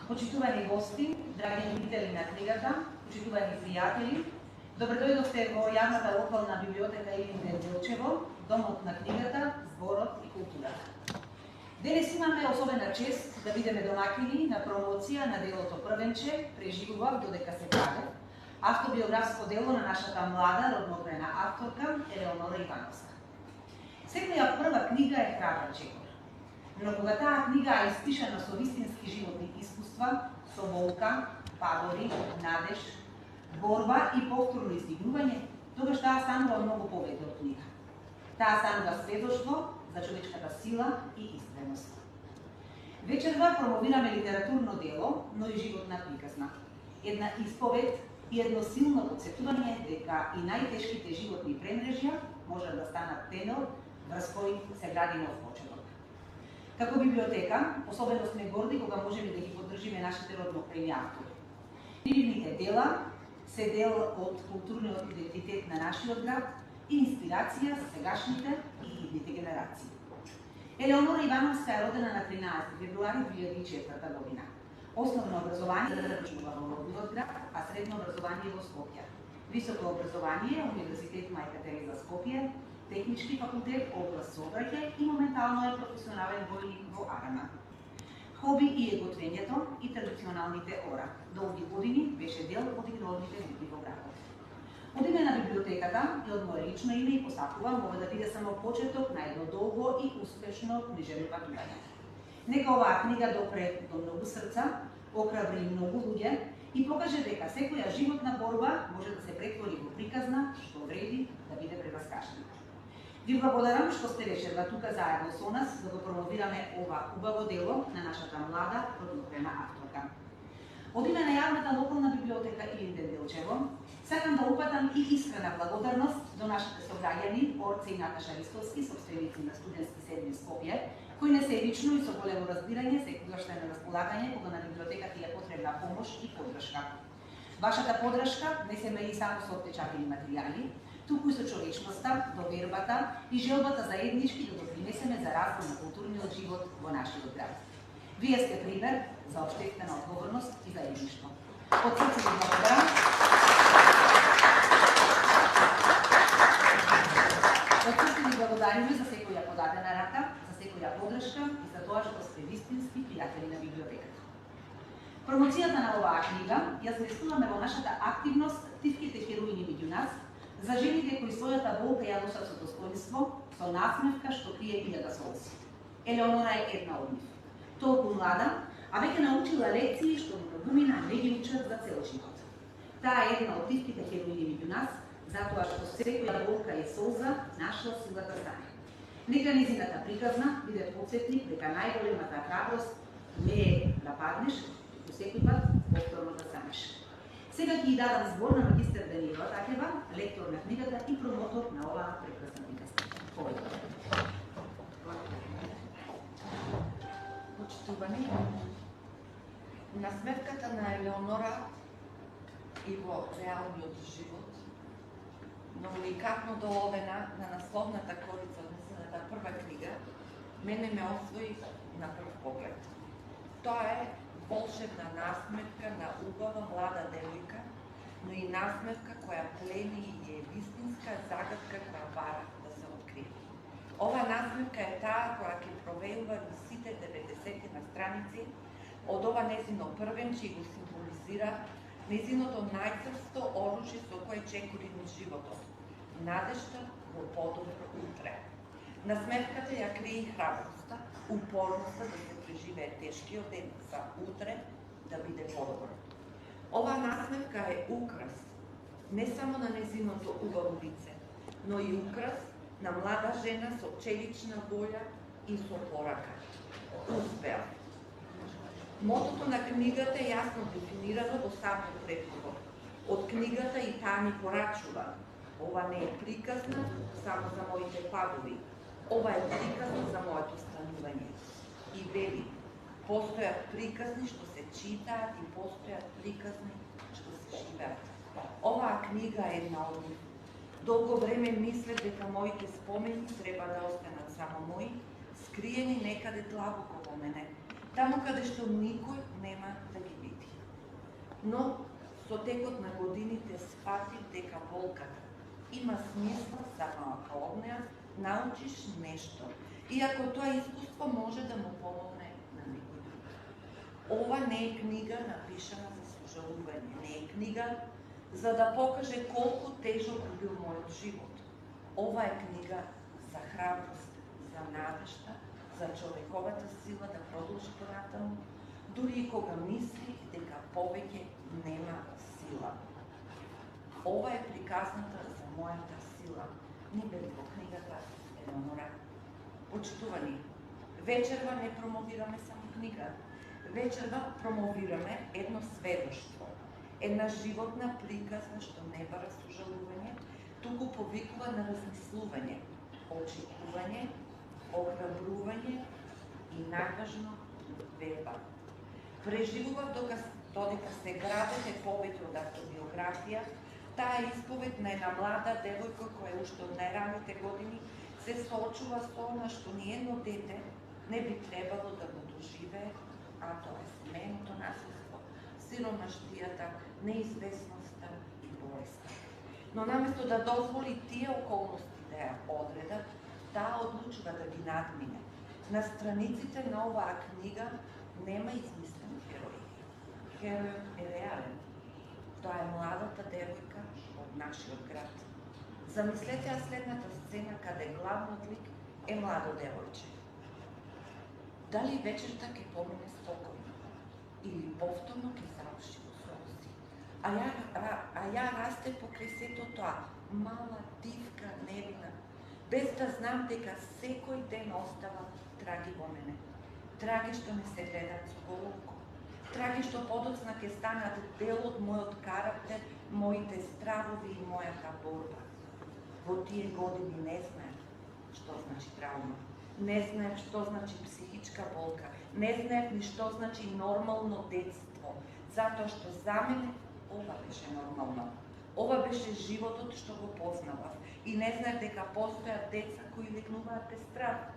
Почитувани гости, драги љубители на книгата, почитувани пријатели, добродојдовте во јавната локална библиотека Илин Делчево, домот на книгата, зборот и културата. Денес имаме особена чест да бидеме домакини на промоција на делото Првенче, преживував додека се прави, автобиографско дело на нашата млада родноодвоена авторка Елеонора Ивановска. Секоја прва книга е храбар чекор, но кога таа книга е испишана со вистински животни искуства, со болка, падори, надеж, борба и повторно издигнување, тогаш таа станува многу повеќе од книга. Таа станува сведоштво за човечката сила и искреност. Вечерва промовираме литературно дело, но и животна приказна. Една исповед и едно силно потсетување дека и најтешките животни премрежја можат да станат тенор врз кој се гради нов почеток. Како библиотека, особено сме горди кога можеме да ги поддржиме нашите роднокрајни автори. Нивните дела се дел од културниот идентитет на нашиот град и инспирација за сегашните и идните генерации. Елеонора Ивановска е родена на 13 февруари 2004 година. Основно образование завршува во родниот град, а средно образование во Скопје. Високо образование Универзитет Мајка Тереза Скопје, Технички факултет област Сообраќај и моментално е професионален војник во Арана. Хоби и е готвењето и традиционалните ора. Долги години беше дел од игралните групи во градот. Од име на библиотеката и од мое лично име и посакувам ова да биде само почеток на едно долго и успешно книжевно патување. Нека оваа книга допре до многу срца, охрабри многу луѓе и покаже дека секоја животна борба може да се претвори во приказна што вреди да биде преваскажена. Ви благодарам што сте вечерва тука заедно со нас да го промовираме ова убаво дело на нашата млада родноодвоена авторка. Од име на јавната локална библиотека Илин Делчево, сакам да упатам и искрена благодарност до нашите сограѓани Орце и Наташа Ристовски, собственици на студентски седми Скопје, кои не се лично и со големо разбирање секогаш сте на располагање кога на библиотеката ја потребна помош и поддршка. Вашата поддршка не се мери само со отпечатени материјали, туку и со човечноста, довербата и желбата заеднички да допринесеме за развој на културниот живот во нашиот град. Вие сте пример за општествена одговорност и заедништво. Од срце ви благодарам. Од срце ви благодариме за секоја подадена рака, за секоја поддршка и за тоа што сте вистински пријатели на библиотеката. Промоцијата на оваа книга ја сместуваме во нашата активност тивките хероини меѓу нас, за жените кои својата болка ја носат со достоинство, со насмевка што крие 1000 солзи. Елеонора е една од нив. Толку млада, а веќе научила лекции што многумина не ги учат за цел живот. Таа е една од тивките хероини меѓу нас, затоа што секоја болка и солза нашла силата стане. Нека низината приказна биде потсетник дека најголемата храброст не е да паднеш, туку секој пат повторно да станеш. Сега ќе ја дадам збор на магистер Даниела Такева, лектор на книгата и промотор на оваа прекрасна книга. Почитувани, насметката на Елеонора и во реалниот живот, но уникатно доловена на насловната корица од несената прва книга, мене ме освои на прв поглед. Тоа е волшебна насметка на убава млада девојка, но и насметка која плени и е вистинска загадка која бара да се открие. Ова насметка е таа која ќе провеува во сите 90 на страници од ова незино првенче и го символизира незиното најцрсто оружје со кое чекори низ животот, надежта во подобро утре. Насметката ја крие храброста, упорноста да се преживее тешкиот ден за утре да биде подобро. Оваа насметка е украс не само на незиното убаво лице, но и украс на млада жена со челична волја и со порака. Успеа. Мотото на книгата е јасно дефинирано во самиот предговор. Од книгата и таа ни порачува: ова не е приказна само за моите падови, ова е приказна за моето станување. И вели, постојат приказни што се читаат и постојат приказни што се живеат. Оваа книга е една од нив. Долго време мислев дека моите спомени треба да останат само мои, скриени некаде длабоко во мене. таму каде што никој нема да ги види. Но со текот на годините сфатив дека болката има смисла само ако од неа научиш нешто и ако тоа искуство може да му помогне на некој друг. Ова не е книга напишана за сожалување, не е книга за да покаже колку тежок бил мојот живот. Ова е книга за храброст, за надежда, за човековата сила да продолжи понатаму, дури и кога мисли дека повеќе нема сила. Ова е приказната за мојата сила. Ни бели во книгата Елеонора. Почитувани, вечерва не промовираме само книга. Вечерва промовираме едно сведоштво, една животна приказна што не бара сожалување, туку повикува на размислување, очекување, охрабрување и најважно верба. Преживував додека се градеше повеќе од автобиографија, таа исповед на една млада девојка која уште од најраните години се соочува со она што ниедно дете не би требало да го доживее, а тоа е семејното насилство, сиромаштијата, неизвестноста и болеста. Но наместо да дозволи тие околности да ја одредат, таа одлучува да ги надмине. На страниците на оваа книга нема измислен герој. Геројот е реален. Тоа е младата девојка од нашиот град. Замислете ја следната сцена каде главниот лик е младо девојче. Дали вечерта ќе помине спокојно или повторно ќе заврши во солзи? А ја расте покрај сето тоа, мала, дивка, невина, без да знам дека секој ден остава траги во мене. Траги што не се гледаат со головко. Траги што подоцна ќе станат дел од мојот карактер, моите стравови и мојата борба. Во тие години не знаев што значи травма. Не знаев што значи психичка болка. Не знаев ни што значи нормално детство. Затоа што за мене ова беше нормално. Ова беше животот што го познавав. И не знаев дека постојат деца кои лекнуваат без страх.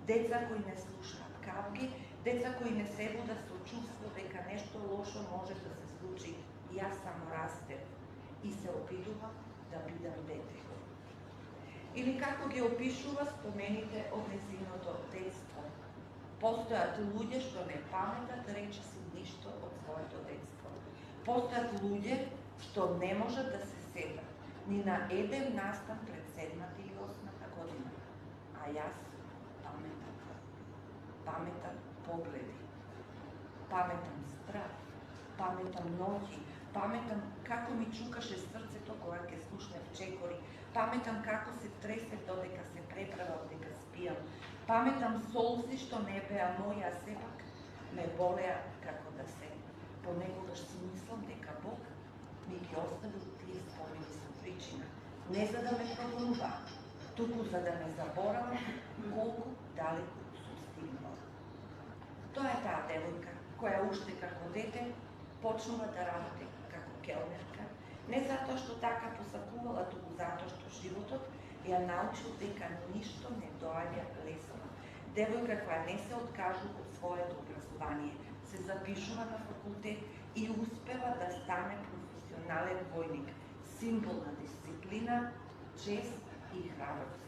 Деца кои не слушаат кавги, деца кои не се водат со чувство дека нешто лошо може да се случи. Јас само растев и се обидував да бидам дете. Или како ги опишува спомените од нејзиното детство. Постојат луѓе што не паметат речиси ништо од своето детство. Постојат луѓе што не можат да се сетат ни на еден настан пред 7-та или 8-та година. А јас паметам. Паметам погледи. Паметам страх. Паметам ноќи. Паметам како ми чукаше срцето кога ќе слушнев чекори. Паметам како се тресев додека се преправав дека спијам. Паметам солзи што не беа мои, а сепак ме болеа како да се. Понекогаш си мислам дека Бог ми ги оставил тие спомени со причина. Не за да ме прогонува, туку за да ме заборавам колку далеку сум стигнала. Тоа е таа девојка која уште како дете почнува да работи како келнерка, не затоа што така посакувала, туку затоа што животот ја научил дека ништо не доаѓа лесно. Девојка која не се откажува од своето образование, се запишува на факултет и успева да стане професионален војник, символ на дисциплина, чест и храброст.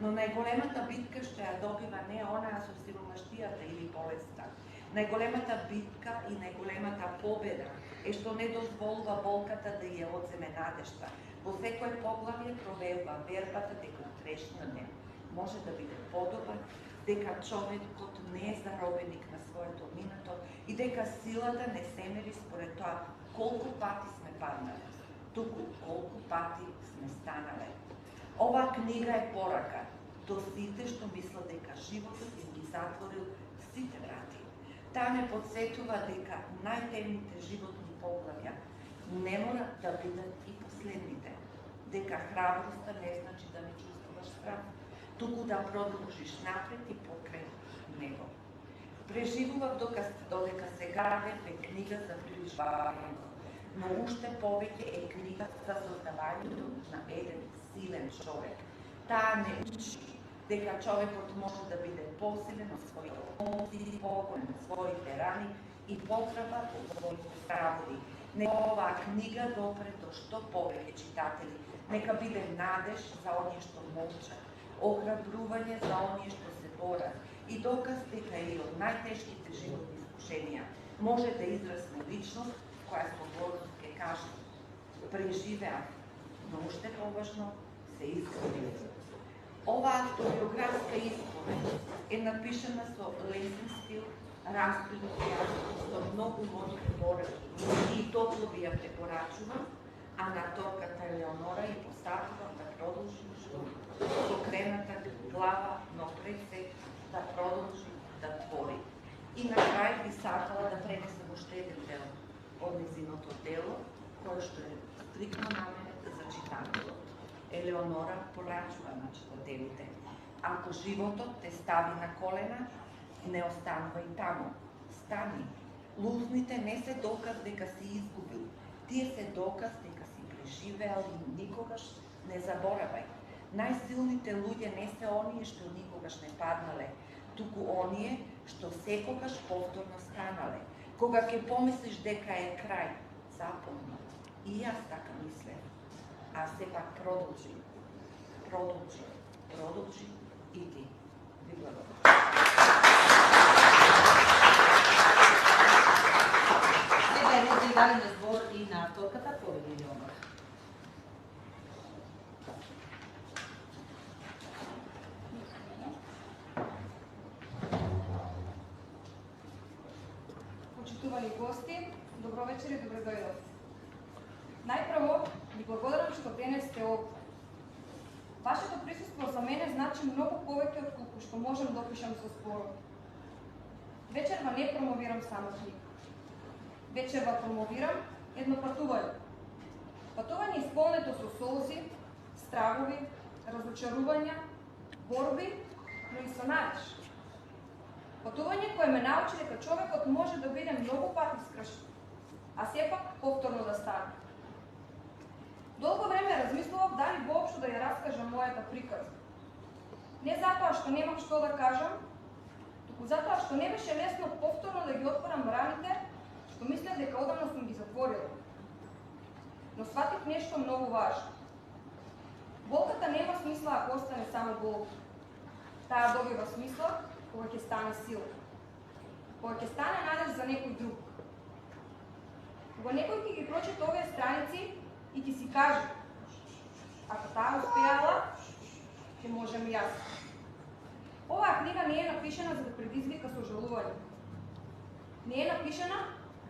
Но најголемата битка што ја добива не е онаа со сиромаштијата или болеста. Најголемата битка и најголемата победа е што не дозволува болката да ја одземе надежда. Во секој поглавје провеува вербата дека утрешниот ден може да биде подобар, дека човекот не е заробеник на своето минато и дека силата не се мери според тоа колку пати сме паднале, туку колку пати сме станале. Ова книга е порака до сите што мислат дека животот им ги затворил сите врати. Таа не подсетува дека најтемните животни поглавја не мора да бидат и последните, дека храброста не значи да не чувствуваш страх, туку да продолжиш напред и покрај него. Преживував додека се градев е книга за приличувањето, но уште повеќе е книга за создавањето на еден силен човек. Таа не учи, дека човекот може да биде посилен од своите емоции, покорен од своите рани и потреба од своите стравови. Нека оваа книга допре до што повеќе читатели. Нека биде надеж за оние што молчат, охрабрување за оние што се борат и доказ дека и од најтешките животни искушенија може да израсне личност која со гордост ќе каже: преживеа, но уште поважно се изгубила. Оваа автобиографска исповед е напишана со лесен стил, раскритија, со многу модни пораки и топло би ја препорачувам, а на авторката Елеонора и посакувам да продолжи со крената глава, но пред се да продолжи да твори. И на крај би сакала да пренесам уште еден дел од незиното дело, кое што е стрикно наменет за читателот. Елеонора порачува на читателите: ако животот те стави на колена, не останувај таму. Стани. Лузните не се доказ дека си изгубил. Тие се доказ дека си преживеал и никогаш не заборавај. Најсилните луѓе не се оние што никогаш не паднале, туку оние што секогаш повторно станале. Кога ќе помислиш дека е крај, запомни. И јас така мислев. А сепак продолжи. Продолжи. Продолжи и ти. Ви благодарам. Сега е ред да дадеме збор и на авторката Повеќе Елеонора. Почитувани гости, добро вечер и добро дојдовте. Најпрво, ви благодарам што денес сте овде. Вашето присуство за мене значи многу повеќе од колку што можам да опишам со зборот. Вечерва не промовирам само книга. Вечерва промовирам едно патување. Патување исполнето со солзи, стравови, разочарувања, борби, но и со надеж. Патување кое ме научи дека човекот може да биде многу пати скршен, а сепак повторно да стане. Долго време размислував дали воопшто да ја раскажам мојата приказна. Не затоа што немам што да кажам, туку затоа што не беше лесно повторно да ги отворам раните, што мислев дека одамна сум ги затворила. Но сватив нешто многу важно. Болката нема смисла ако остане само болка. Таа добива смисла кога ќе стане сила. Кога ќе стане надеж за некој друг. Кога некој ќе ги прочита овие страници и ќе си каже: ако таа успеала, ќе можем и јас. Оваа книга не е напишана за да предизвика сожалување. Не е напишана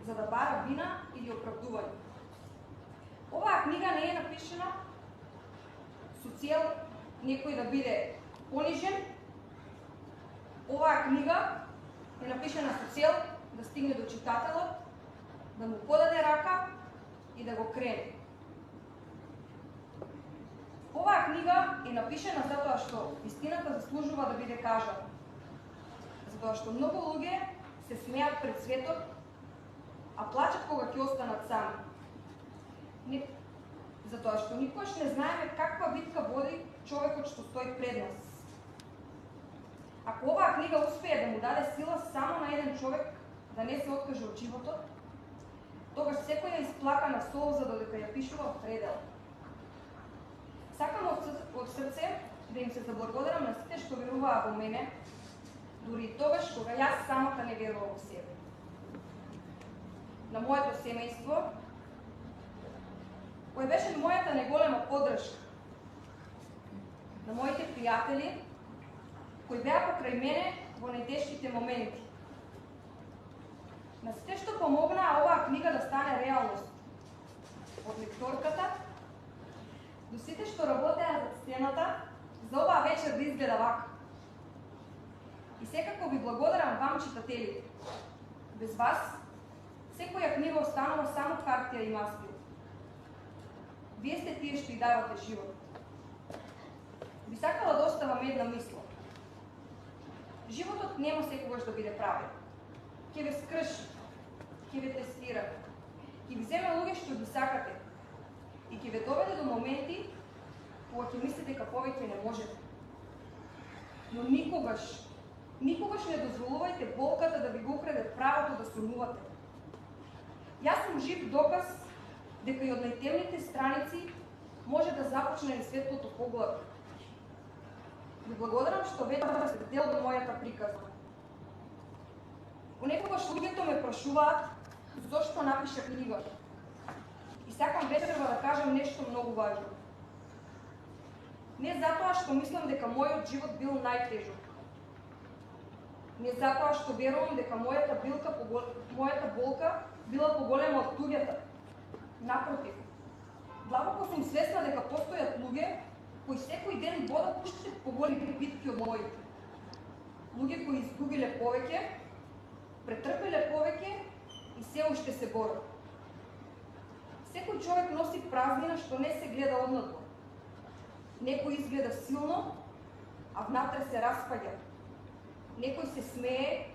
за да бара вина или оправдување. Оваа книга не е напишана со цел некој да биде понижен. Оваа книга е напишана со цел да стигне до читателот, да му подаде рака и да го крене. Оваа книга е напишана затоа што вистината заслужува да биде кажана. Затоа што многу луѓе се смеат пред светот, а плачат кога ќе останат сами. Затоа што никош не знаеме каква битка води човекот што стои пред нас. Ако оваа книга успее да му даде сила само на еден човек да не се откаже од животот, тогаш секоја исплакана солза додека ја пишува предел. Сакам од срце да им се заблагодарам на сите што веруваа во мене, дури и тогаш кога јас самата не верувам во себе. На моето семејство, кој беше мојата најголема поддршка, на моите пријатели, кои беа покрај мене во најтешките моменти, на сите што помогнаа оваа книга да стане реалност, од лекторката до сите што работеа за сцената, за оваа вечер да изгледа вака. И секако ви благодарам вам, читателите. Без вас, секоја книга останува само хартија и маски. Вие сте тие што и давате живот. Би сакала да оставам една мисла. Животот нема секогаш да биде правен. Ќе ве скрши, ќе ве тестира, ќе ви земе луѓе што ги сакате и ќе ве доведе до моменти кога ќе мислите дека повеќе не можете. но никогаш не дозволувајте болката да ви го украде правото да сонувате. Јас сум жив доказ дека и од најтемните страници може да започне и светлото поглед. Ви благодарам што вечерва сте дел од мојата приказна. Понекогаш луѓето ме прашуваат зошто напиша книга. И сакам вечерва да кажам нешто многу важно. Не затоа што мислам дека мојот живот бил најтежок. Не затоа што верувам дека мојата болка била поголема од туѓата. Напротив, длабоко сум свесна дека постојат луѓе кои секој ден водат уште поголеми битки од моите. Луѓе кои изгубиле повеќе, претрпеле повеќе и се уште се борат. Секој човек носи празнина што не се гледа однадвор. Некој изгледа силно, а внатре се распаѓа. Некој се смее,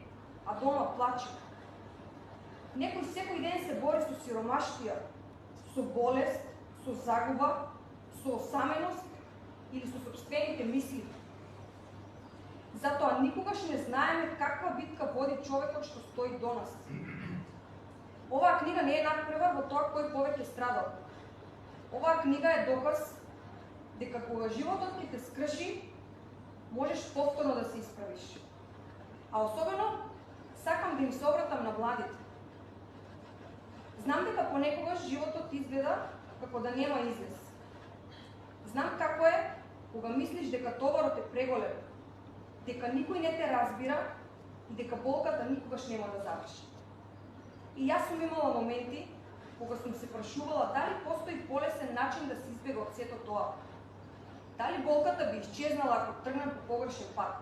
а дома плаче. Некој секој ден се бори со сиромаштија, со болест, со загуба, со осаменост или со сопствените мисли. Затоа никогаш не знаеме каква битка води човекот што стои до нас. Оваа книга не е надпревар во тоа кој повеќе страдал. Оваа книга е доказ дека кога животот ќе те скрши, можеш повторно да се исправиш. А особено, сакам да им се обратам на младите. Знам дека понекогаш животот изгледа како да нема излез. Знам како е кога мислиш дека товарот е преголем, дека никој не те разбира и дека болката никогаш нема да заврши. И јас сум имала моменти кога сум се прашувала дали постои полесен начин да се избега од сето тоа. Дали болката би исчезнала ако тргнам по погрешен пат.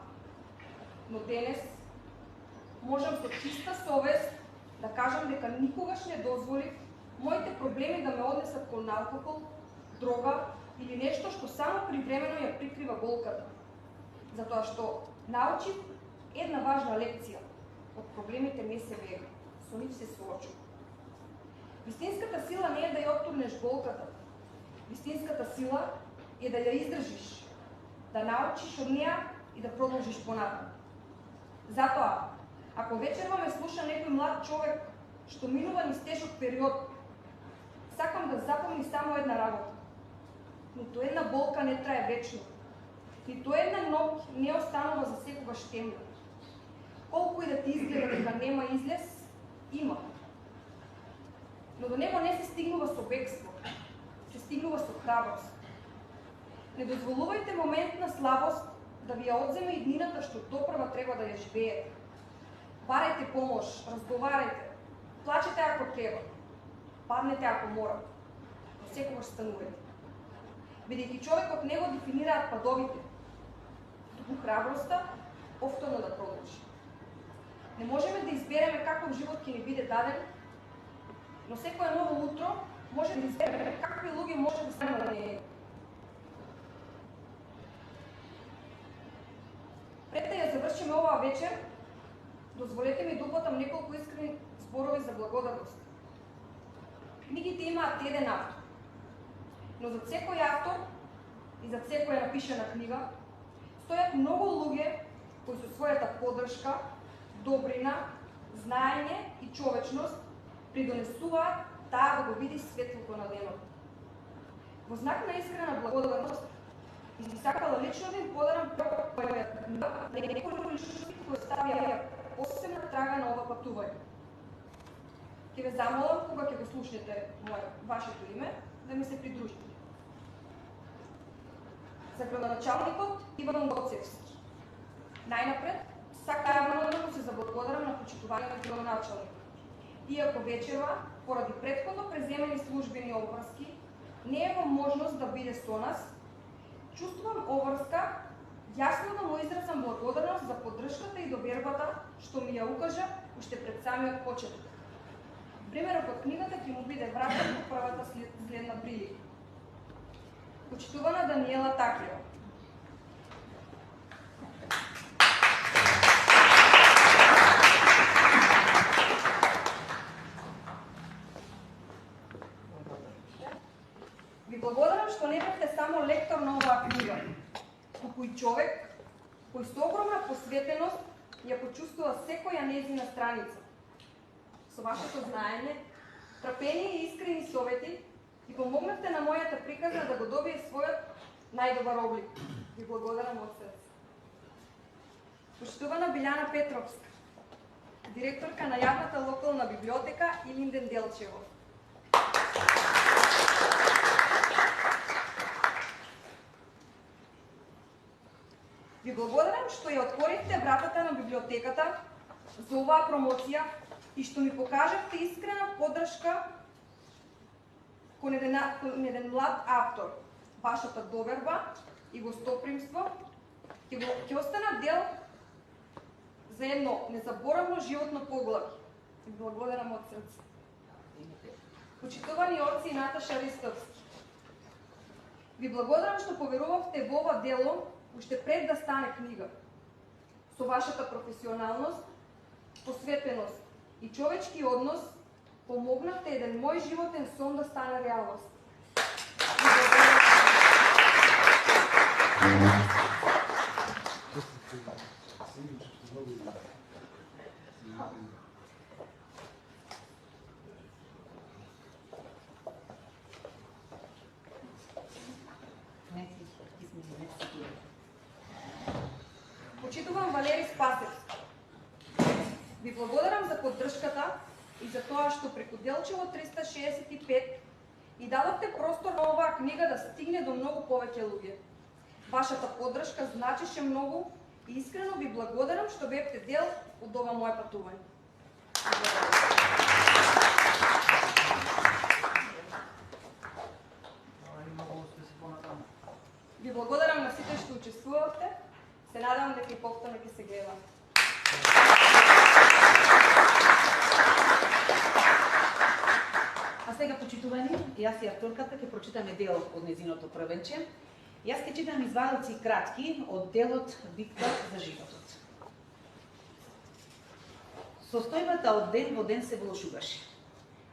Но денес можам со чиста совест да кажам дека никогаш не дозволив моите проблеми да ме однесат кон алкохол, дрога или нешто што само привремено ја прикрива болката. Затоа што научив една важна лекција. Од проблемите не се бега, со нив се соочува. Вистинската сила не е да ја оттурнеш болката. Вистинската сила е да ја издржиш, да научиш од неа и да продолжиш понатаму. Затоа, ако вечерва ме слуша некој млад човек што минува низ тежок период, сакам да запомни само една работа. Ниту една болка не трае вечно. Ниту една ноќ не останува за секогаш темна. Колку и да ти изгледа дека нема излез, има. Но до него не се стигнува со бегство, се стигнува со храброст. Не дозволувајте момент на слабост да ви ја одземе иднината што допрва треба да ја живеете. Барајте помош, разговарајте, плачете ако треба, паднете ако мора, но секогаш станувате. Бидејќи човекот не го дефинираат падовите, туку храброста повторно да продолжи. Не можеме да избереме каков живот ќе ни биде даден, но секое ново утро може да избереме какви луѓе може да станат на неја. Пред да ја завршиме оваа вечер, дозволете ми да упатам неколку искрени зборови за благодарност. Книгите имаат еден автор, но за секој автор и за секоја напишана книга стојат многу луѓе кои со својата поддршка, добрина, знаење и човечност придонесуваат таа да го види светлото на денот. Во знак на искрена благодарност и би сакала лично да им подарам мојата книга на неколку личности кои ставија посебна трага на ова патување. Ќе ве замолам кога ќе го слушнете вашето име да ми се придружите. За градоначалникот Иван Гоцевски. Најнапред, сакам да се заблагодарам на почитуваниот градоначалник. Иако вечерва, поради претходно преземени службени обврски, не е во можност да биде со нас, чувствувам обврска јасно да му изразам благодарност за поддршката и довербата што ми ја укажа уште пред самиот почеток. Примерот од книгата ќе му биде вратен во првата следна прилика. Почитувана Даниела Такиева. Ви благодарам што не бевте само лектор на оваа книга, туку и човек кој со огромна посветеност ја почувствува секоја нејзина страница. Со вашето знаење, трпение и искрени совети и помогнавте на мојата приказна да го добие својот најдобар облик. Ви благодарам од срце. Поштувана Билјана Петровска, директорка на јавната локална библиотека Илинден Делчево. Ви благодарам што ја отворивте вратата на библиотеката за оваа промоција и што ми покажавте искрена поддршка кон еден млад автор. Вашата доверба и гостопримство ќе останат дел за едно незаборавно животно поглавје. Ви благодарам од срце. Почитувани орци Наташа Ристовски, ви благодарам што поверувавте во ова дело уште пред да стане книга. Со вашата професионалност, посветеност и човечки однос помогнавте еден мој животен сон да стане реалност. Почитувам Валери Спасевски. Ви благодарам за поддршката и за тоа што преку Делчево 365 и дадовте простор на оваа книга да стигне до многу повеќе луѓе. Вашата поддршка значеше многу и искрено ви благодарам што бевте дел од ова моје патување. Ви благодарам на сите што учествувавте. Се надам дека и повторно ќе се гледам. А сега, почитувани, јас и авторката ќе прочитаме дел од незиното првенче. Јас ќе читам извадоци кратки од делот Битка за животот. Состојбата од ден во ден се влошуваше.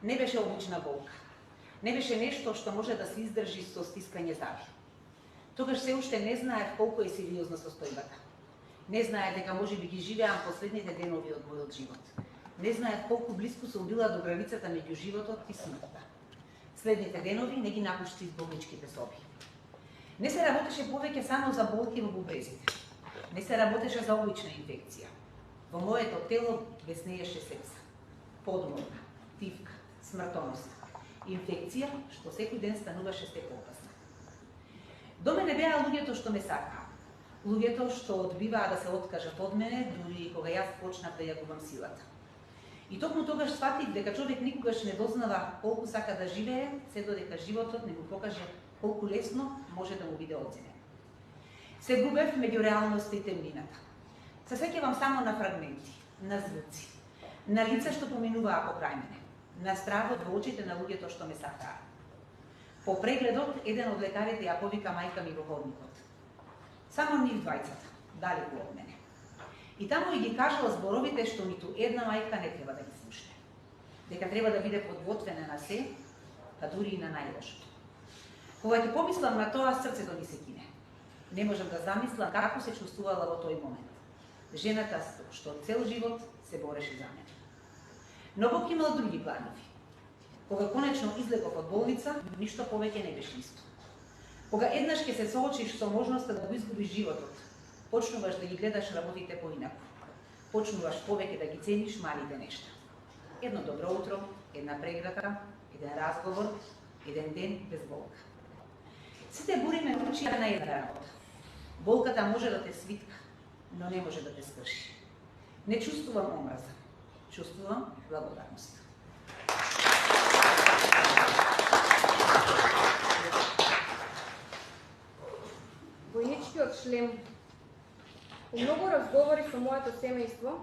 Не беше обична болка. Не беше нешто што може да се издржи со стискање зави. Тогаш се уште не знаев колку е сериозна состојбата. Не знаев дека може би ги живеам последните денови од мојот живот. Не знаев колку близко сум била до границата меѓу животот и смртта. Следните денови не ги напушти болничките соби. Не се работеше повеќе само за болки во бубрезите. Не се работеше за обична инфекција. Во моето тело беснееше сепса, подморна, тивка, смртоносна. Инфекција што секој ден стануваше се поопасна. До мене беа луѓето што ме сакаа. Луѓето што одбиваа да се откажат од мене, дури и кога јас почнав да ја губам силата. И токму тогаш сфатив дека човек никогаш не дознава колку сака да живее, се додека животот не му покаже колку лесно може да му биде одземен. Се губев меѓу реалноста и темнината. Се сеќавам само на фрагменти, на звуци, на лица што поминуваа покрај мене, на стравот во очите на луѓето што ме сакаа. По прегледот, еден од лекарите ја повика мајка ми во ходникот. Само нив двајцата, далеку од мене. И таму и ги кажала зборовите што ниту една мајка не треба да ги слушне. Дека треба да биде подготвена на се, па дури и на најлошото. Кога ќе помислам на тоа, срцето ми се кине. Не можам да замислам како се чувствувала во тој момент. Жената што цел живот се бореше за мене. Но Бог имал други планови. Кога конечно излегов од болница, ништо повеќе не беше исто. Кога еднаш ќе се соочиш со можноста да го изгубиш животот, почнуваш да ги гледаш работите поинаку. Почнуваш повеќе да ги цениш малите нешта. Едно добро утро, една преграка, еден разговор, еден ден без болка. Сите бури ме научија на една работа. Болката може да те свитка, но не може да те скрши. Не чувствувам омраза, чувствувам благодарност. Војничкиот шлем. По многу разговори со моето семејство,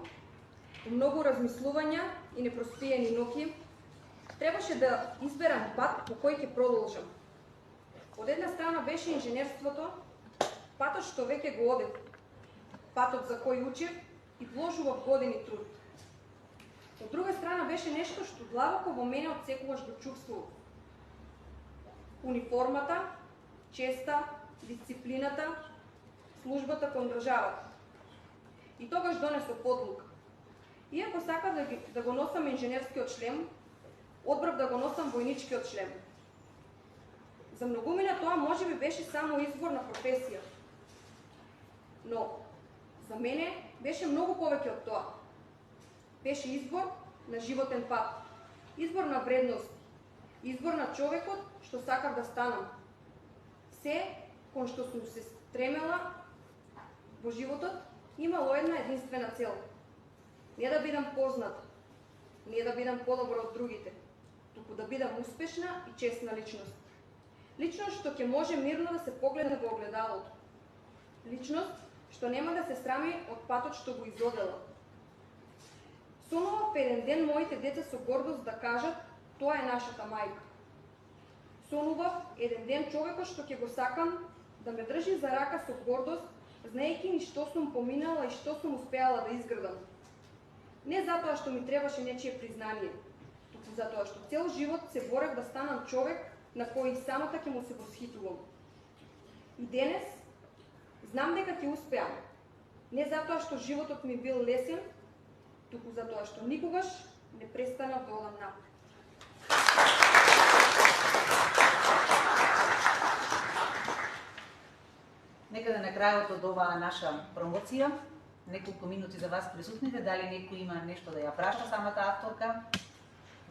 по многу размислувања и непроспиени ноќи, требаше да изберам пат по кој ќе продолжам. Од една страна беше инженерството, патот што веќе го одев, патот за кој учев и вложував години труд. Од друга страна беше нешто што длабоко во мене отсекогаш го чувствував. Униформата, честа, дисциплината, службата кон државата. и тогаш донесов подлука. Иако сакав да го носам инженерскиот шлем, одбрав да го носам војничкиот шлем. За многумина тоа можеби беше само избор на професија. Но за мене беше многу повеќе од тоа. Беше избор на животен пат, избор на вредност, избор на човекот што сакав да станам. Се кон што сум се стремела во животот имало една единствена цел. Не да бидам позната, не да бидам подобра од другите, туку да бидам успешна и честна личност. Личност што ќе може мирно да се погледа во огледалото. Личност што нема да се срами од патот што го изодела. Сонував еден ден моите деца со гордост да кажат, тоа е нашата мајка. Сонував еден ден човекот што ќе го сакам да ме држи за рака со гордост, знаејќи ни што сум поминала и што сум успеала да изградам. Не затоа што ми требаше нечие признание, туку затоа што цел живот се борев да станам човек на кој самата ќе му се восхитувам. И денес знам дека ќе успеам, не затоа што животот ми бил лесен, туку затоа што никогаш не престанав да одам напред. Некаде на крајот од оваа наша промоција, неколку минути за вас присутните, дали некој има нешто да ја праша самата авторка?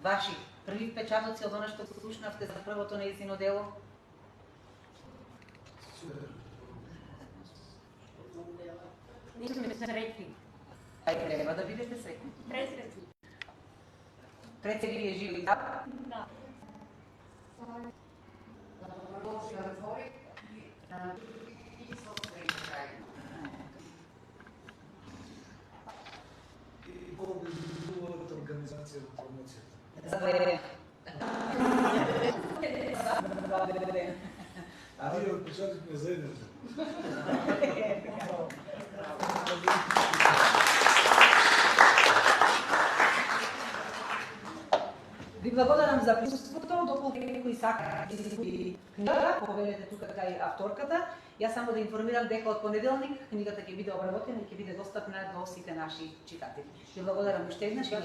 Ваши први впечатоци од она што слушнавте за првото нејзино дело? Ние сме среќни. Ај, треба да бидете среќни. Пресреќни. Пред се ви е живи, да? Да. И колку изгубувате организација на промоцијата? За време. А ние од почеток не заеднете. Ви благодарам за присуството, доколку некој сака да изгуби книга, повелете тука кај авторката. Јас само да информирам дека од понеделник книгата ќе биде обработена и ќе биде достапна до сите наши читатели. Ви благодарам уште еднаш и